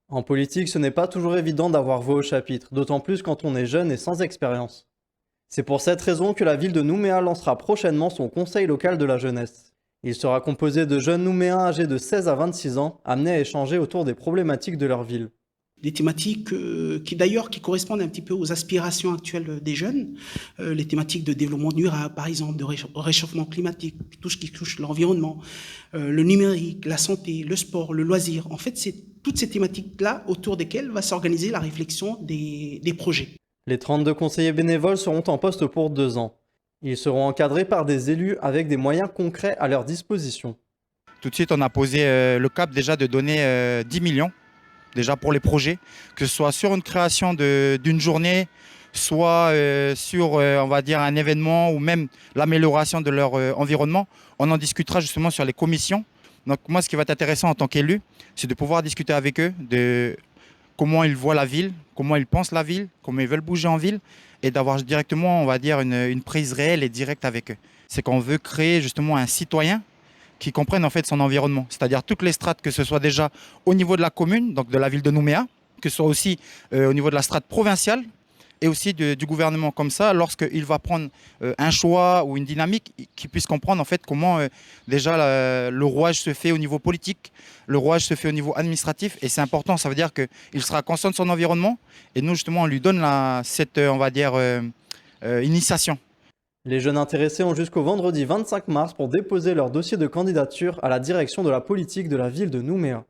En politique, ce n'est pas toujours évident d'avoir voix au chapitre, d'autant plus quand on est jeune et sans expérience. C'est pour cette raison que la ville de Nouméa lancera prochainement son conseil local de la jeunesse. Il sera composé de jeunes Nouméens âgés de 16 à 26 ans, amenés à échanger autour des problématiques de leur ville. Des thématiques qui correspondent un petit peu aux aspirations actuelles des jeunes, les thématiques de développement durable, par exemple, de réchauffement climatique, tout ce qui touche l'environnement, le numérique, la santé, le sport, le loisir. En fait, c'est toutes ces thématiques-là autour desquelles va s'organiser la réflexion des projets. Les 32 conseillers bénévoles seront en poste pour 2 ans. Ils seront encadrés par des élus avec des moyens concrets à leur disposition. Tout de suite, on a posé le cap déjà de donner 10 millions déjà pour les projets, que ce soit sur une création d'une journée, soit sur, on va dire, un événement ou même l'amélioration de leur environnement. On en discutera justement sur les commissions. Donc moi, ce qui va être intéressant en tant qu'élu, c'est de pouvoir discuter avec eux de comment ils voient la ville, comment ils pensent la ville, comment ils veulent bouger en ville, et d'avoir directement, on va dire, une prise réelle et directe avec eux. C'est qu'on veut créer justement un citoyen qui comprenne en fait son environnement, c'est-à-dire toutes les strates, que ce soit déjà au niveau de la commune, donc de la ville de Nouméa, que ce soit aussi au niveau de la strate provinciale et aussi du gouvernement. Comme ça, lorsqu'il va prendre un choix ou une dynamique, qu'il puisse comprendre en fait comment déjà le rouage se fait au niveau politique, le rouage se fait au niveau administratif, et c'est important. Ça veut dire qu'il sera conscient de son environnement, et nous justement on lui donne cette on va dire initiation. Les jeunes intéressés ont jusqu'au vendredi 25 mars pour déposer leur dossier de candidature à la direction de la politique de la ville de Nouméa.